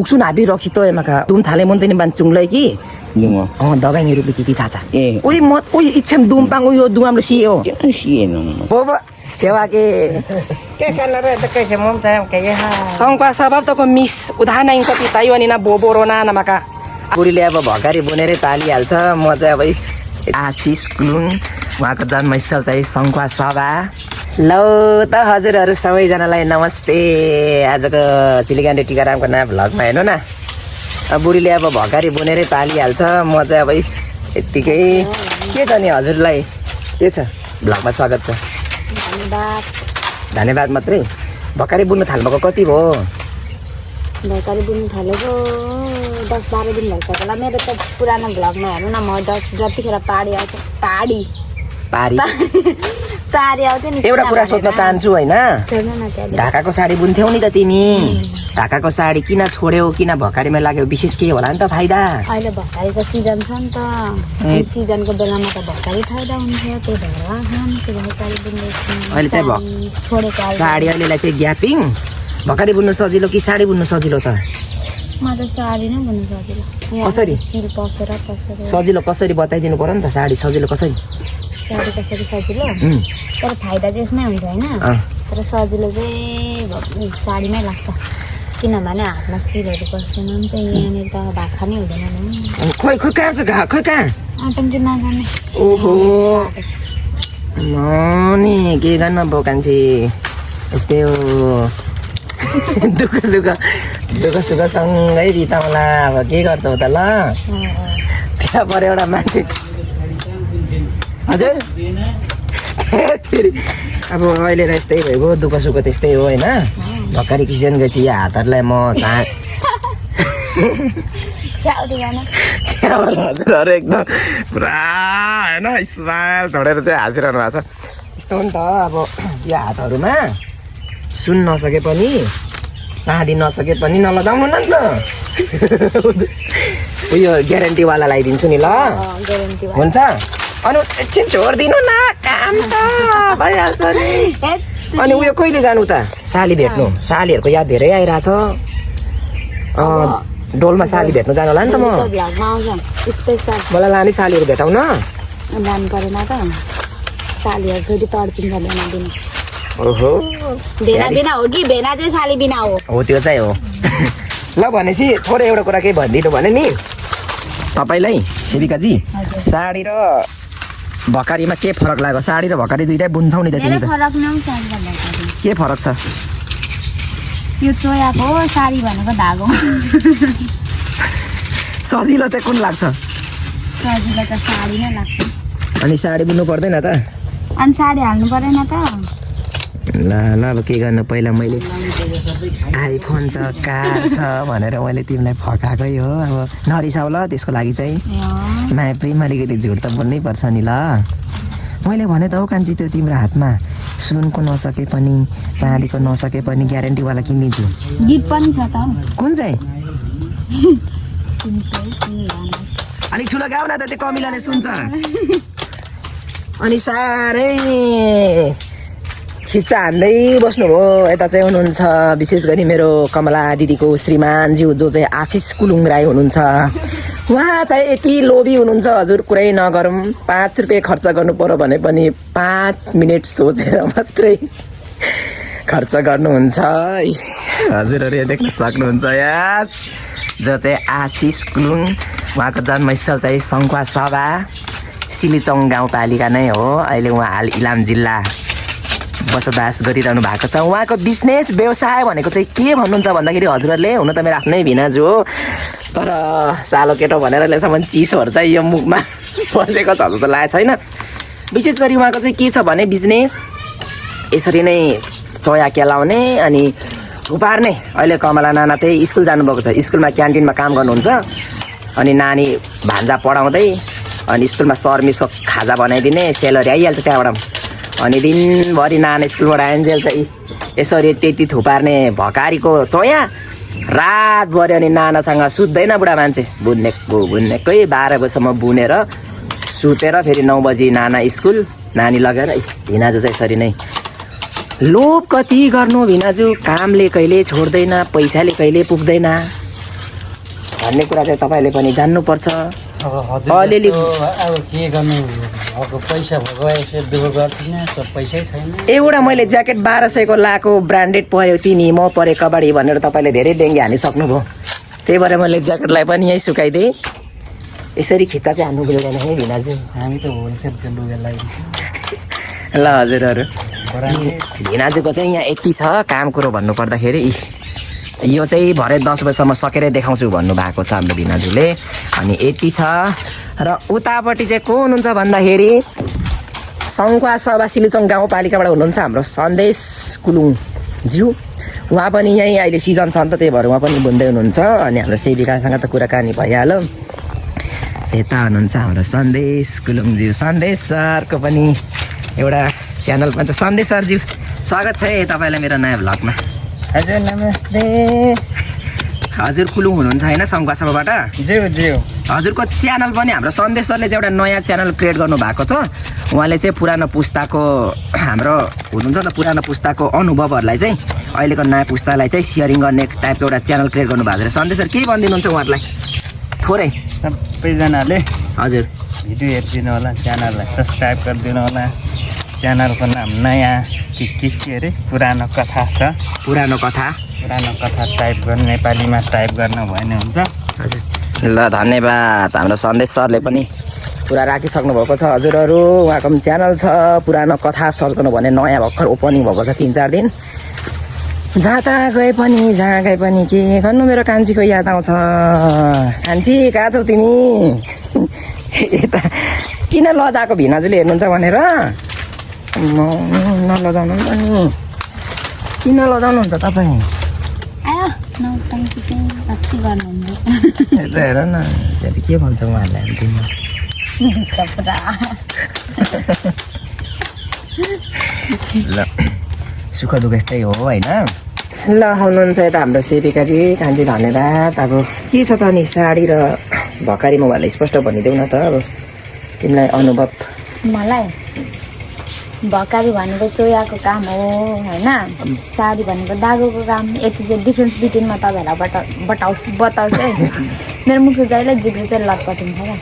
목순 아비럭시 또 에마가 둠 달래 몬데니 반 중래기 Đúng không? 너가 이리 비지지 자자 예. 오이 뭐 오이 이참 둠빵 오이 둠암로 시요 Cái nó xìa nó mà. 뭐뭐 세와게 cái nó cái gì muốn xem cái ha 성과 사밥도고 미스 우다나인 커피 ताइवानिना बोबोरोना नमाका बुढीले अब भकारी बुनेरै पालिहाल्छ म चाहिँ अब आशिष गुरुङ उहाँको जन्मस्थल चाहिँ सङ्खुवा सभा लौ त हजुरहरू सबैजनालाई नमस्ते आजको चिलिगान्डे टिकारामको नयाँ भ्लगमा हेर्नु न बुढीले अब भकारी बुनेरै पालिहाल्छ म चाहिँ अब यत्तिकै के छ नि हजुरलाई के छ भ्लगमा स्वागत छ धन्यवाद मात्रै भकारी बुन्नु थाल्नुभएको कति भयो भर्खरै बुन्नु थालेको 10-12 दिन भइसक्यो होला मेरो त पुरानो भ्लगमा हेर्नु न म जतिखेर पाडी आउँथ्यो पारी पारी आउँथ्यो नि एउटा कुरा सोध्न चाहन्छु होइन हेर्नु न त्यहाँ ढाकाको साडी बुन्थ्यौ नि त तिमी ढाकाको साडी किन छोड्यौ किन भकारीमा लाग्यो विशेष के होला नि त फाइदा अहिले भर्खरको सिजन छ नि त यो सिजनको बेलामा त भर्खरै फाइदा हुन्छ त्यही भएर भर्खरै बुन्दैछु अहिले चाहिँ छोडेको साडी अहिलेलाई चाहिँ ग्यापिङ भकारी बुन्नु सजिलो कि साडी बुन्नु सजिलो त म त साडी नै बुन्नु सजिलो कसरी? सिल पसेर सजिलो कसरी बताइदिनु पर्यो नि त साडी सजिलो कसरी साडी कसरी सजिलो तर फाइदा चाहिँ यसमै हुन्छ होइन तर सजिलो चाहिँ साडीमै लाग्छ किनभने हातमा सिलहरू बस्दैन नि त यहाँनिर त भात खानै हुँदैन नि खोइ खोइ कहाँ छ खोइ कहाँ आँटम चाहिँ नजाने ओहो म नि के गर्न बोकान्छे यस्तै हो दुःख सुख सँगै बिताउला अब के गर्छौ त ल त्यहाँ पर एउटा मान्छे हजुर अब अहिले र यस्तै भइगयो दुःख सुख त्यस्तै हो होइन भर्खरै किसान गएपछि यो हातहरूलाई म त्यहाँबाट हजुरहरू एकदम पुरा होइन स्माइल छोडेर चाहिँ हाँसिरहनु भएको छ यस्तो हो नि त अब यो हातहरूमा सुन नसके पनि चाँदी नसके पनि नलगाउनु न त उयो ग्यारेन्टीवाला लगाइदिन्छु नि ल हुन्छ अनि एकछिन छोडिदिनु न काम त भइहाल्छ नि अनि उयो कहिले जानु त साली भेट्नु सालीहरूको याद धेरै आइरहेछ डोलमा साली भेट्नु जानु होला नि त म मलाई लाने सालीहरू भेटाउन जानु परेन त सालीहरू फेरि तड्पिन्छ भेना बिना ओहो भेना बिना हो कि भेना चाहिँ साली बिना हो त्यो चाहिँ हो ल भनेपछि थोरै एउटा कुरा केही भनिदिनु भने नि तपाईँलाई सेविकाजी साडी र भकारीमा के फरक लाग्यो साडी र भकारी दुइटै बुन्छौ नि त तिमी त फरक नै साडी र भकारी के फरक छ यो चोयाको साडी भनेको धागो सजिलो चाहिँ कुन लाग्छ सजिलो त साडी नै लाग्छ अनि साडी बुन्नु पर्दैन त अनि साडी हाल्नु परेन त ल ल अब के गर्नु पहिला मैले आइफोन छ कार छ भनेर मैले तिमीलाई फकाएकै हो अब नरिसाउ ल त्यसको लागि चाहिँ माया प्रेम अलिकति झुट त बोल्नै पर्छ नि ल मैले भने त हो कान्छी त्यो तिम्रो हातमा सुनको नसके पनि चाँदीको नसके पनि ग्यारेन्टीवाला किनिदिन्छु गीत पनि छ त कुन चाहिँ अलिक ठुलो गाउँ न त त्यो कमिलाले सुन्छ अनि साह्रै खिच्चा हान्दै बस्नुभयो यता चाहिँ हुनुहुन्छ विशेष गरी मेरो कमला दिदीको श्रीमानज्यू जो चाहिँ आशिष कुलुङ राई हुनुहुन्छ उहाँ चाहिँ यति लोभी हुनुहुन्छ हजुर कुरै नगरौँ 5 रुपियाँ खर्च गर्नु पर्यो भने पनि 5 मिनट सोचेर मात्रै खर्च गर्नुहुन्छ हजुरहरू यहाँ देख्न सक्नुहुन्छ यस जो चाहिँ आशिष कुलुङ उहाँको जन्मस्थल चाहिँ सङ्खुवा सभा सिलिचौङ गाउँपालिका नै हो अहिले उहाँ हाल इलाम जिल्ला बसोबास गरिरहनु भएको छ उहाँको बिजनेस व्यवसाय भनेको चाहिँ के भन्नुहुन्छ भन्दाखेरि हजुरहरूले हुन त मेरो आफ्नै भिनाजु हो तर सालो केटो भनेर अहिलेसम्म चिसोहरू चाहिँ यो मुखमा बसेको छ जस्तो लागेको छैन विशेष गरी उहाँको चाहिँ के छ भने बिजनेस यसरी नै चोया केलाउने अनि उपार्ने अहिले कमला नाना चाहिँ स्कुल जानुभएको छ स्कुलमा क्यान्टिनमा काम गर्नुहुन्छ अनि नानी भान्जा पढाउँदै अनि स्कुलमा सर मिसको खाजा बनाइदिने सेलरी आइहाल्छ त्यहाँबाट अनि दिनभरि नाना स्कुलबाट आइन्जेल चाहिँ यसरी त्यति थुपार्ने भकारीको चोया रातभरि अनि नानासँग सुत्दैन बुढा मान्छे बुन्नेकै 12 बजीसम्म बुनेर सुतेर फेरि 9 बजी नाना स्कुल नानी लगेर भिनाजु चाहिँ यसरी नै लोभ कति गर्नु भिनाजु कामले कहिले छोड्दैन पैसाले कहिले पुग्दैन भन्ने कुरा चाहिँ तपाईँले पनि जान्नुपर्छ। अब अलिअलि अब के गर्नु, अब पैसा गएपछि दुःख गर्दिनँ, सब पैसै छैन। एउटा मैले ज्याकेट 1200 लाएको ब्रान्डेड पऱ्यो तिमी म परे कबाडी भनेर तपाईँले धेरै डेङ्गी हालिसक्नुभयो। त्यही भएर मैले ज्याकेटलाई पनि यहीँ सुकाइदिएँ। यसरी खिच्चा चाहिँ हान्नु मिल्दैन है भिनाजु। हामी त होलसेलको लुगा लगाइदिन्छ। ल हजुरहरू, भिनाजुको चाहिँ यहाँ यति छ काम कुरो भन्नुपर्दाखेरि। यो चाहिँ भरे 10 बजीसम्म सकेरै देखाउँछु भन्नुभएको छ हाम्रो भिनाजुले। अनि यति छ र उतापट्टि चाहिँ को हुनुहुन्छ भन्दाखेरि सङ्खुवा सभा सिलुचोङ गाउँपालिकाबाट हुनुहुन्छ हाम्रो सन्देश कुलुङ ज्यू। उहाँ पनि यहीँ अहिले सिजन छ नि त, त्यही भएर उहाँ पनि बुन्दै हुनुहुन्छ। अनि हाम्रो सेविकासँग त कुराकानी भइहाल्यो। यता हुनुहुन्छ हाम्रो सन्देश कुलुङज्यू। सन्देश सरको पनि एउटा च्यानल पनि छ। सन्देश सरज्यू स्वागत छ है तपाईँलाई मेरो नयाँ भ्लगमा। हजुर नमस्ते। हजुर कुलुङ हुनुहुन्छ होइन सङ्खुवा सभाबाट? ज्यू हजुरको च्यानल पनि हाम्रो सन्देश सरले चाहिँ एउटा नयाँ च्यानल क्रिएट गर्नुभएको छ। उहाँले चाहिँ पुरानो पुस्ताको हाम्रो हुनुहुन्छ त पुरानो पुस्ताको अनुभवहरूलाई चाहिँ अहिलेको नयाँ पुस्तालाई चाहिँ सेयरिङ गर्ने टाइपको एउटा च्यानल क्रिएट गर्नुभएको छ। सन्देश सर के भनिदिनुहुन्छ उहाँहरूलाई थोरै? सबैजनाले हजुर भिडियो हेरिदिनु होला, च्यानललाई सब्सक्राइब गरिदिनु होला। च्यानलको नाम नयाँ के अरे पुरानो कथा छ। पुरानो कथा टाइप गर्नु, नेपालीमा टाइप गर्नु भने हुन्छ। हजुर ल धन्यवाद। हाम्रो सन्देश सरले पनि पुरा राखिसक्नु भएको छ हजुरहरू। उहाँको पनि च्यानल छ पुरानो कथा सर्च गर्नु भने नयाँ भर्खर ओपनिङ भएको छ 3-4 दिन। जहाँ गए पनि के गर्नु मेरो कान्छीको याद आउँछ। कान्छी कहाँ छौ तिमी? यता किन लजाएको भिनाजुले हेर्नुहुन्छ भनेर नलजाउनु नि। किन लजाउनुहुन्छ तपाईँ? आयो नौटङ्की चाहिँ कति गर्नुहुन्छ? यता हेर न त्यहाँदेखि के भन्छ उहाँहरूलाई हामी तिमीलाई। ल सुख दुःख यस्तै हो होइन। ल हुनुहुन्छ यता हाम्रो सेविकाजी कान्छी धन्यवाद। अब के छ त नि साडी र भकारीमा उहाँलाई स्पष्ट भनिदेऊ न त अब तिमीलाई अनुभव। मलाई भकारी भनेको चोयाको काम हो होइन, साडी भनेको दागोको काम। यति चाहिँ डिफ्रेन्स बिट्विनमा तपाईँहरूलाई बताउँछु है। मेरो मुखको जहिले जिब्रो चाहिँ लटपटिन्छ क्या।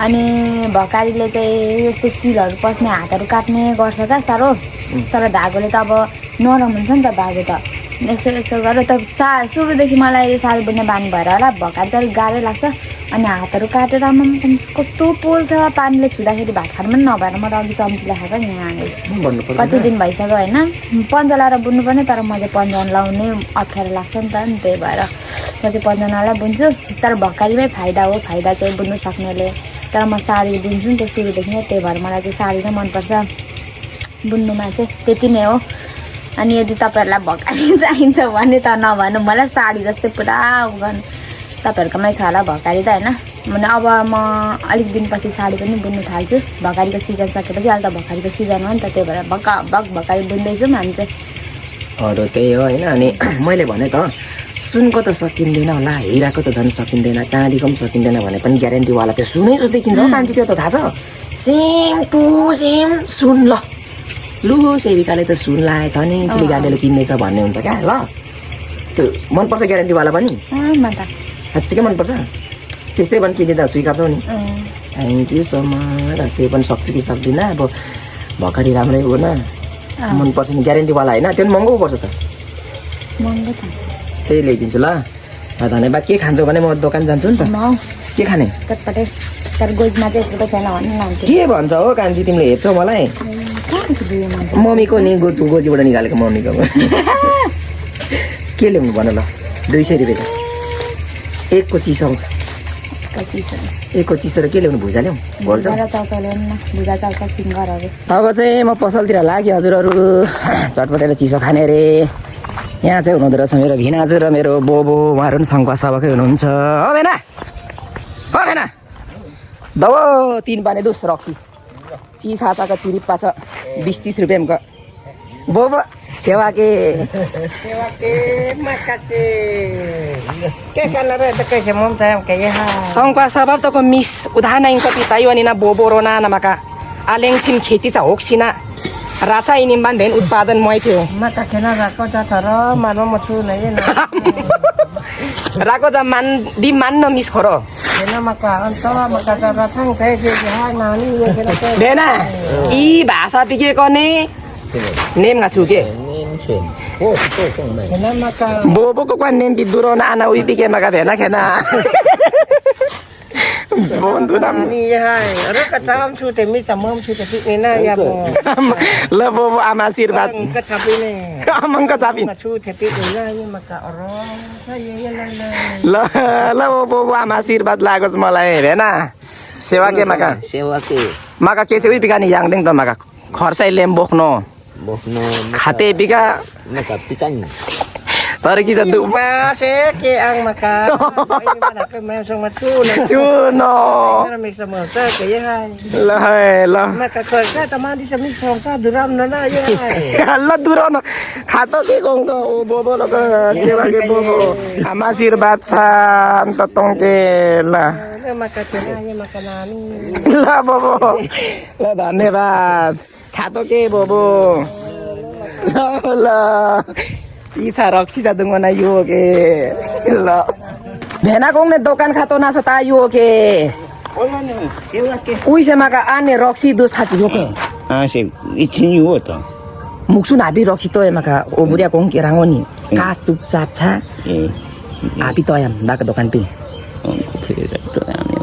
अनि भकारीले चाहिँ यस्तो सिलहरू पस्ने हातहरू काट्ने गर्छ क्या साह्रो। तर धागोले त अब नरम हुन्छ नि त धागो त। यसो गरेर त सुरुदेखि मलाई साडी बुन्ने बानी भएर होला भकारी चाहिँ अलिक गाह्रै लाग्छ। अनि हातहरू काटेर कस्तो पोल्छ, पानीले छुँदाखेरि भात खानु पनि नभएर म त अघि चम्चीले खाएको नि यहाँले कति दिन भइसक्यो होइन। पन्जा लाएर बुन्नुपर्ने, तर म चाहिँ पन्जा लाउने अप्ठ्यारो लाग्छ नि त। अनि त्यही भएर म चाहिँ पन्जा नलाएर बुन्छु। तर भकारीमै फाइदा हो, फाइदा चाहिँ बुन्नु सक्नेले। तर म साडी बुन्छु नि त सुरुदेखि नै, त्यही भएर मलाई चाहिँ साडी नै मनपर्छ बुन्नुमा चाहिँ। त्यति नै हो। अनि यदि तपाईँहरूलाई भकारी चाहिन्छ भने त नभन्नु, मलाई साडी जस्तै पुरा गर्नु। तपाईँहरूकोमै छ होला भकारी त होइन। भने अब म अलिक दिनपछि साडी पनि बुन्नु थाल्छु। भकारीको सिजन सकेपछि अहिले त भकारीको सिजन हो नि त, त्यही भएर भकारी बुन्दैछौँ हामी चाहिँ। अरू त्यही हो होइन। अनि मैले भने त सुनको त सकिँदैन होला, हिराको त झन् सकिँदैन, चाँदीको पनि सकिँदैन भने पनि ग्यारेन्टीवाला त्यो सुनै जस्तो देखिन्छ हो कान्छी। त्यो त थाहा छ सेम टु सेम सुन। लु सेविकाले त सुन लगाएछ नि चिली गाडीले किन्दैछ भन्ने हुन्छ क्या। ल त्यो मनपर्छ ग्यारेन्टीवाला पनि? साँच्चीकै मनपर्छ। त्यस्तै पनि किनिदिँदा स्वीकार्छौ नि? Thank you so much. त्यही पनि सक्छु कि सक्दिनँ। अब भकारी राम्रै हो न, मनपर्छ नि ग्यारेन्टीवाला होइन। त्यो पनि महँगो पर्छ त। महँगो त त्यही ल्याइदिन्छु ल। धन्यवाद। के खान्छौ भने म दोकान जान्छु नि त। के खाने? चटपटे। तर गोजीमा चाहिँ यत्रो छैन भन्नु। के भन्छ हो कान्छी तिमीले हेर्छौ मलाई? मम्मीको नि गोजीबाट निकालेको मम्मीको। के ल्याउनु भन ल? 200 रुपियाँ छ एकको चिसो आउँछ। एकको चिसो र के ल्याउनु? भुजा ल्याउँ? अब चाहिँ म पसलतिर लाग्यो हजुरहरू। चटपटेर चिसो खाने रे। यहाँ चाहिँ हुनुहुँदो रहेछ मेरो भिनाजु र मेरो बोबो। उहाँहरू पनि सङ्खुवा सभाकै हुनुहुन्छ। हो भेना दब 3 पाने दुस रक्सी चिछाचाको चिरिप्पा छ 20-30 रुपियाँको। बोबो सेवा के सङ्खुवा सभा तको मिस उदाहरण पिता यो नि ना बोबो रोना नमाका आलेङछिन खेती छ होक्सिना राचा इनिम्बान धेन उत्पादन मै थियो Maka kena rako jatara mano machu na ye na. राको मान दि मान न मिस खरो Kena maka anta maka jara chang kai je hai na ni ye kena ke. भेना यी भाषा पिकेको नि नेम गा छु के Nên chuyển Ô tô không mày Kena maka बोबोको क्वा नेम बिदुरो न आना उइ पिके मका भेना खेना बोन्दु नाम ni ye hai. Ro ka cham chu te mi chamam chu te pi ni na ya bo. ल बोबो आमा आशीर्वाद Ka chapi ne. आमंग चापिन Ma chu te pi ni na ye maka oro. Sa ye ye na na. ल ल बोबो आमा आशीर्वाद लागोस् मलाई भेना सेवा के मका Sewa ke मका के चाहिँ उइ पिकानी याङदेङ त मका खर्साइ लेम बोक्नो Bok no खाते पिका Maka pitan तर कि छ दु Ma se ke ang maka. Ai mana ke ma so ma chu na. चुनो Kena mi sama sa ke ye hai. ल है ल Maka ko ka tamadi sa mi so sa duram na na ye hai. ल दुरो न खातो के गउँदो ओ बोबो lock सेवा के बोबो आमा आशीर्वाद छ अन्त तोंके ल Ni maka kena ye maka na ni. ल बोबो ल धन्यवाद खातो के बोबो ल ल चिसा रक्सी छ दुंगना यो के ल भेना कोंगने दोकान खातो नासो ता यो के Ola no Sewa ke उइसे माका आने रक्सी दोस खाची यो के Ah se Itin yu to मुक्सु Nabi रक्सी तो माका ओ बुढिया कोंग के रांगोनी का चुपचाप छ Eh आपी तो आम बाका दोकान pay Ông có phê ra to ano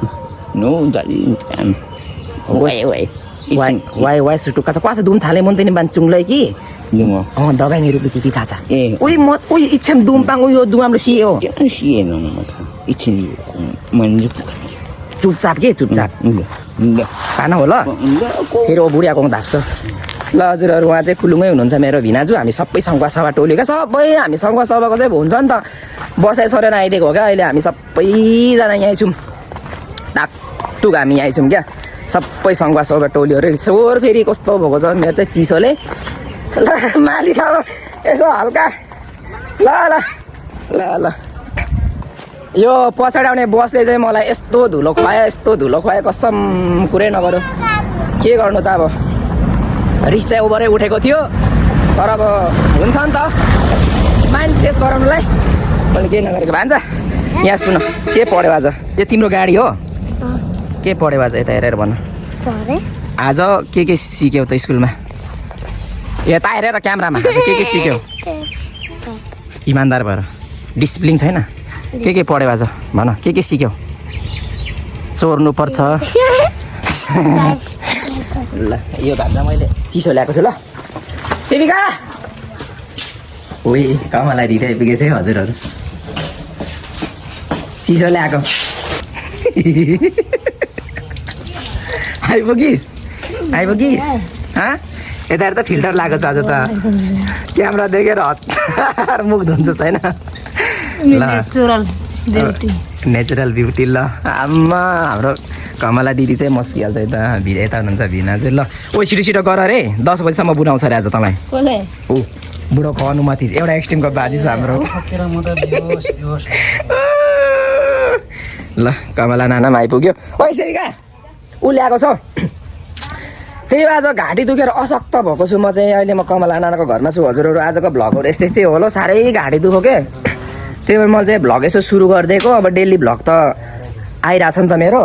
No dali tan Oi oi वाइ वाइ सुटु काचा क्वासा दुम थाले मन तनी बान चुङलै कि Đúng không? दबाई मेरो पिचिति चाचा ए उइ म उइ इच्छम दुम पाङ उयो दुमले सियो Kaya siya nung maka Itin yu Manjuk चुपचाप के चुपचाप Enggak Enggak पाना हो ल Enggak aku फेरि ओ बुढियाको धाप्छ ल हजुरहरू उहाँ चाहिँ खुलुङै हुनुहुन्छ मेरो भिनाजु हामी सबै सङ्घ सभा टोलीका सबै हामी सङ्घ सभाको चाहिँ हुन्छ नि त बसाइ सरेर आइदिएको हो क्या अहिले हामी सबैजना यहीँ छौँ टाकटुक हामी यहीँ छौँ क्या सबै सङ्घ सभा टोलीहरू सोर फेरि कस्तो भएको छ मेरो चाहिँ चिसोले ल मालिक अब यसो हल्का ल ल ल ल यो पछाडि आउने बसले चाहिँ मलाई यस्तो धुलो खुवायो कसम कुरै नगरौँ के गर्नु त अब रिस चाहिँ ओभरै उठेको थियो तर अब हुन्छ नि त माइन्ड फ्रेस गराउनुलाई मैले के नगरेको भान्जा यहाँ सुन के पढ्यो आज यो तिम्रो गाडी हो के पढ्यो आज यता हेरेर भन आज के सिक्यौ त स्कुलमा यता हेरेर क्यामेरामा आज के सिक्यौ इमान्दार भएर डिसिप्लिन छैन के पढ्यौ आज भन के सिक्यौ चोर्नु पर्छ ल यो भान्जा मैले चिसो ल्याएको छु ल सेविका उही कमलाई दिँदै आइपुगेछ है हजुरहरू चिसो ल्याएको आइपुगिस् हाँ यता त फिल्टर लगाएको छ आज त क्यामेरा देखेर हतार मुख धुन्छ छैन नेचुरल ब्युटी ल आम्मा हाम्रो कमला दिदी चाहिँ मस्किहाल्छ यता यता हुनुहुन्छ भिना चाहिँ ल ओ छिटो गर अरे 10 बजीसम्म बुढाउँछ अरे आज तँलाई ऊ बुढो खुवाउनु माथि एउटा एक्सट्रिमको बाजी छ हाम्रो ल कमला नानामा आइपुग्यो ओ सेविका ऊ ल्याएको छ त्यही आज घाँटी दुखेर असक्त भएको छु म चाहिँ अहिले म कमला नानाको घरमा छु हजुरहरू आजको भ्लगहरू यस्तै होला साह्रै घाँटी दुखो के त्यही भएर मैले चाहिँ भ्लग यसो सुरु गरिदिएको अब डेली भ्लग त आइरहेछ नि त मेरो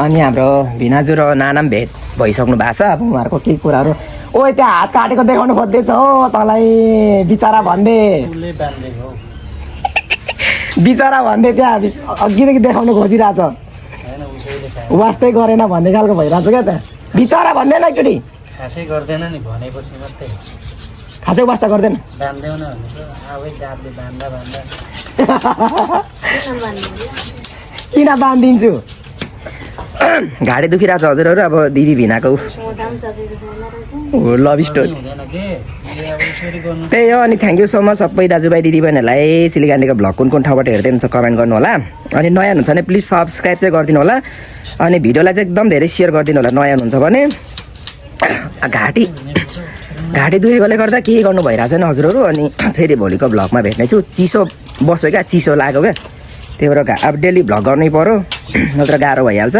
अनि हाम्रो भिनाजु र नाना पनि भेट भइसक्नु भएको छ अब उहाँहरूको केही कुराहरू ओ त्यहाँ हात काटेको देखाउनु खोज्दैछ हो तँलाई बिचरा भन्दै बिचरा भन्दै त्यहाँ अघिदेखि देखाउनु खोजिरहेछ वास्तै गरेन भन्ने खालको भइरहेछ क्या त्यहाँ बिचरा भन्दैन एकचोटि खासै गर्दैन नि भनेपछि मात्रै खासै वास्ता गर्दैन बान्दैउ न आफै जातले बान्दा किन बाँधिदिन्छु घाँटी दुखिरहेको छ हजुरहरू अब दिदी भिनाको लभ स्टोरी हुँदैन के अब यसरी गर्नु त्यही हो अनि थ्याङ्क यू सो मच सबै दाजुभाइ दिदीबहिनीहरूलाई सिलिगान्डीको भ्लग कुन ठाउँबाट हेर्दै हुन्छ कमेन्ट गर्नु होला अनि नयाँ हुनुहुन्छ भने प्लिज सब्सक्राइब चाहिँ गरिदिनु होला अनि भिडियोलाई चाहिँ एकदम धेरै सेयर गरिदिनु होला नयाँ हुनुहुन्छ भने घाँटी दुखेकोले गर्दा केही गर्नु भइरहेको छैन हजुरहरू अनि फेरि भोलिको भ्लगमा भेट्ने छु चिसो बस्यो क्या चिसो लाग्यो क्या त्यही भएर अब डेली भ्लग गर्नै पऱ्यो नत्र गाह्रो भइहाल्छ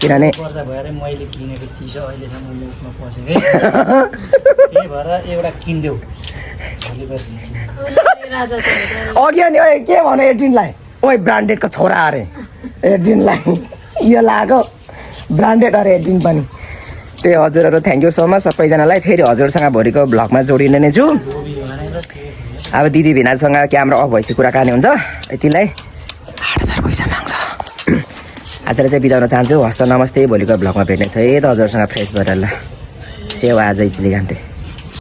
किनभने पर्दा भएर मैले किनेको चिसो अहिलेसम्म मुखमा पसेको त्यही भएर एउटा किनिदेऊ अघि अनि ओए के भन्यो एड्रिनलाई ओए ब्रान्डेडको छोरा अरे एड्रिनलाई यो लाग्यो ब्रान्डेड अरे एड्रिन पनि त्यही हजुरहरू थ्याङ्क यू सो मच सबैजनालाई फेरि हजुरसँग भोलिको भ्लगमा जोडिने नै छु अब दिदी भिनासँग क्यामेरा अफ भएपछि कुराकानी हुन्छ यतिलाई 8,000 पैसा माग्छ आजलाई चाहिँ बिताउन चाहन्छु हस्त नमस्ते भोलिको भ्लगमा भेट्ने छ है त हजुरसँग फ्रेस भएर ल सेवा अझै चिली घन्टे